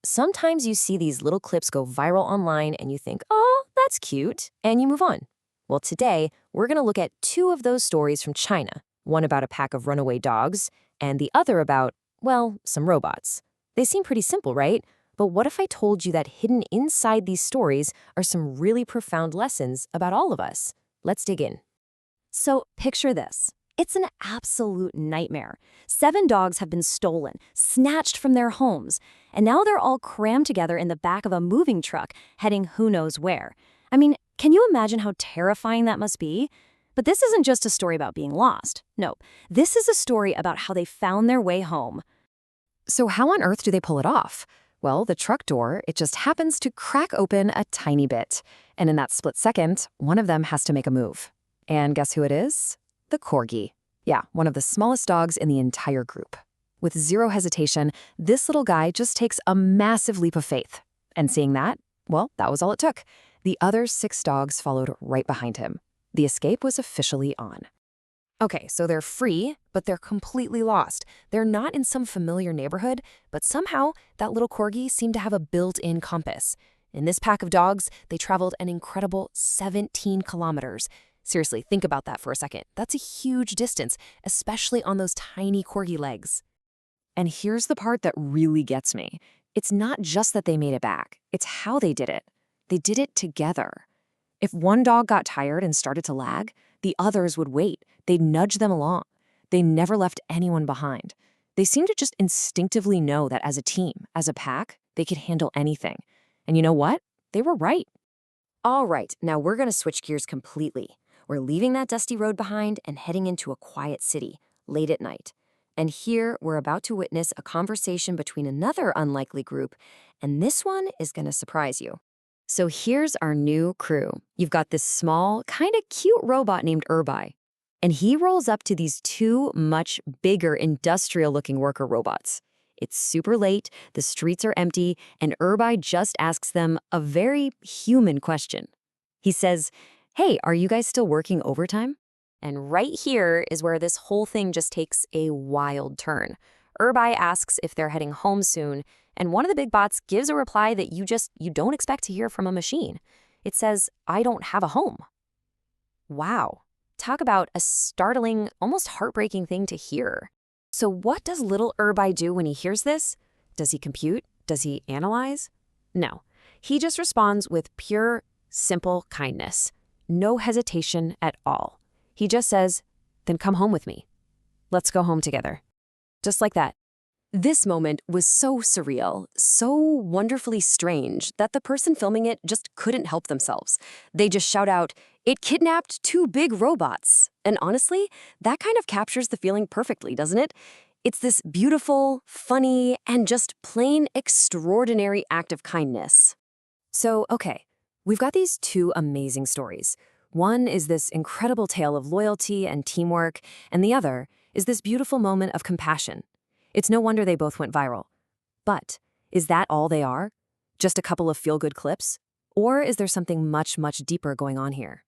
Sometimes you see these little clips go viral online and you think, oh, that's cute, and you move on. Well, today, we're going to look at two of those stories from China, one about a pack of runaway dogs, and the other about, well, some robots. They seem pretty simple, right? But what if I told you that hidden inside these stories are some really profound lessons about all of us? Let's dig in. So picture this. It's an absolute nightmare. 7 dogs have been stolen, snatched from their homes, and now they're all crammed together in the back of a moving truck, heading who knows where. I mean, can you imagine how terrifying that must be? But this isn't just a story about being lost. No, this is a story about how they found their way home. So how on earth do they pull it off? Well, the truck door, it just happens to crack open a tiny bit. And in that split second, one of them has to make a move. And guess who it is? The Corgi. Yeah, one of the smallest dogs in the entire group. With zero hesitation, this little guy just takes a massive leap of faith. And seeing that, well, that was all it took. The other 6 dogs followed right behind him. The escape was officially on. Okay, so they're free, but they're completely lost. They're not in some familiar neighborhood, but somehow that little Corgi seemed to have a built-in compass. In this pack of dogs, they traveled an incredible 17 kilometers. Seriously, think about that for a second. That's a huge distance, especially on those tiny Corgi legs. And here's the part that really gets me. It's not just that they made it back. It's how they did it. They did it together. If one dog got tired and started to lag, the others would wait. They'd nudge them along. They never left anyone behind. They seemed to just instinctively know that as a team, as a pack, they could handle anything. And you know what? They were right. All right, now we're going to switch gears completely. We're leaving that dusty road behind and heading into a quiet city, late at night. And here, we're about to witness a conversation between another unlikely group, and this one is going to surprise you. So here's our new crew. You've got this small, kind of cute robot named Erbai. And he rolls up to these 2 much bigger industrial-looking worker robots. It's super late, the streets are empty, and Erbai just asks them a very human question. He says, "Hey, are you guys still working overtime?" And right here is where this whole thing just takes a wild turn. Erbai asks if they're heading home soon, and one of the big bots gives a reply that you don't expect to hear from a machine. It says, "I don't have a home." Wow. Talk about a startling, almost heartbreaking thing to hear. So what does little Erbai do when he hears this? Does he compute? Does he analyze? No. He just responds with pure, simple kindness. No hesitation at all. He just says, "Then come home with me. Let's go home together." Just like that. This moment was so surreal, so wonderfully strange that the person filming it just couldn't help themselves. They just shout out, "It kidnapped 2 big robots." And honestly, that kind of captures the feeling perfectly, doesn't it? It's this beautiful, funny, and just plain extraordinary act of kindness. So, okay, we've got these 2 amazing stories. One is this incredible tale of loyalty and teamwork, and the other is this beautiful moment of compassion. It's no wonder they both went viral. But is that all they are? Just a couple of feel-good clips? Or is there something much, much deeper going on here?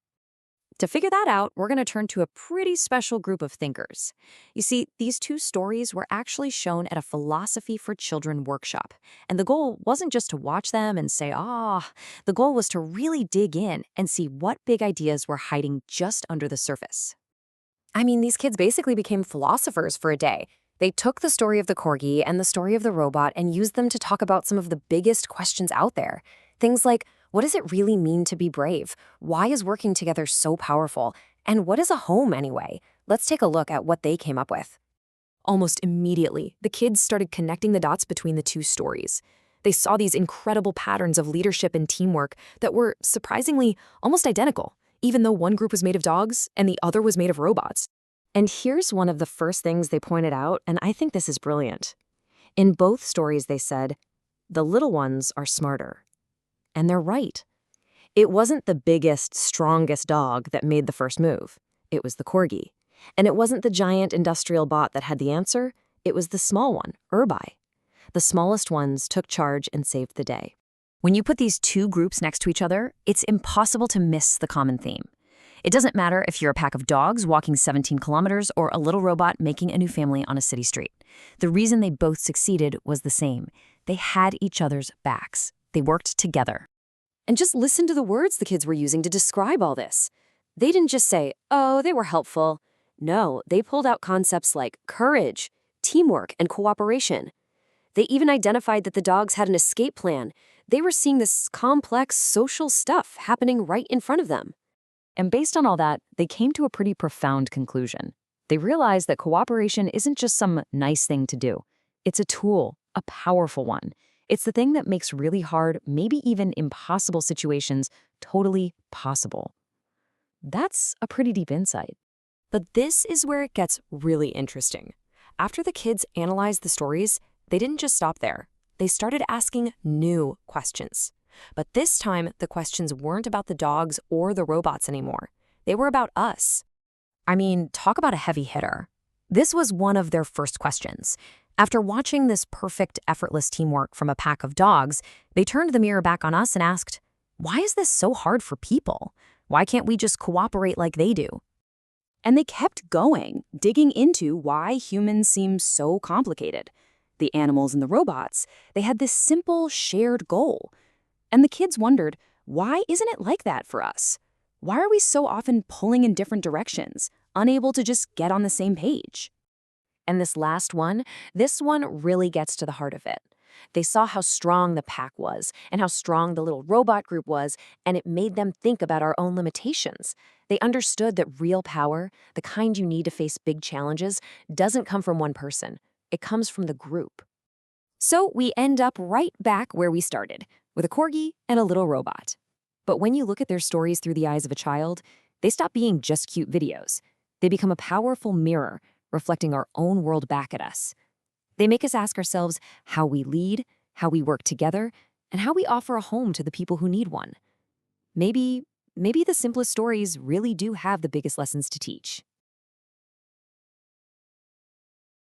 To figure that out, we're going to turn to a pretty special group of thinkers. You see, these 2 stories were actually shown at a Philosophy for Children workshop. And the goal wasn't just to watch them and say, "Ah." The goal was to really dig in and see what big ideas were hiding just under the surface. I mean, these kids basically became philosophers for a day. They took the story of the Corgi and the story of the robot and used them to talk about some of the biggest questions out there. Things like, what does it really mean to be brave? Why is working together so powerful? And what is a home anyway? Let's take a look at what they came up with. Almost immediately, the kids started connecting the dots between the 2 stories. They saw these incredible patterns of leadership and teamwork that were surprisingly almost identical, even though one group was made of dogs and the other was made of robots. And here's one of the first things they pointed out, and I think this is brilliant. In both stories, they said, the little ones are smarter. And they're right. It wasn't the biggest, strongest dog that made the first move. It was the Corgi. And it wasn't the giant industrial bot that had the answer. It was the small one, Erbai. The smallest ones took charge and saved the day. When you put these 2 groups next to each other, it's impossible to miss the common theme. It doesn't matter if you're a pack of dogs walking 17 kilometers or a little robot making a new family on a city street. The reason they both succeeded was the same. They had each other's backs. They worked together. And just listen to the words the kids were using to describe all this. They didn't just say, oh, they were helpful. No, they pulled out concepts like courage, teamwork, and cooperation. They even identified that the dogs had an escape plan. They were seeing this complex social stuff happening right in front of them. And based on all that, they came to a pretty profound conclusion. They realized that cooperation isn't just some nice thing to do. It's a tool, a powerful one. It's the thing that makes really hard, maybe even impossible situations totally possible. That's a pretty deep insight. But this is where it gets really interesting. After the kids analyzed the stories, they didn't just stop there. They started asking new questions. But this time, the questions weren't about the dogs or the robots anymore. They were about us. I mean, talk about a heavy hitter. This was one of their first questions. After watching this perfect, effortless teamwork from a pack of dogs, they turned the mirror back on us and asked, why is this so hard for people? Why can't we just cooperate like they do? And they kept going, digging into why humans seem so complicated. The animals and the robots, they had this simple, shared goal. And the kids wondered, why isn't it like that for us? Why are we so often pulling in different directions, unable to just get on the same page? And this last one, this one really gets to the heart of it. They saw how strong the pack was and how strong the little robot group was, and it made them think about our own limitations. They understood that real power, the kind you need to face big challenges, doesn't come from one person. It comes from the group. So we end up right back where we started, with a corgi and a little robot. But when you look at their stories through the eyes of a child, they stop being just cute videos. They become a powerful mirror, reflecting our own world back at us. They make us ask ourselves how we lead, how we work together, and how we offer a home to the people who need one. Maybe the simplest stories really do have the biggest lessons to teach.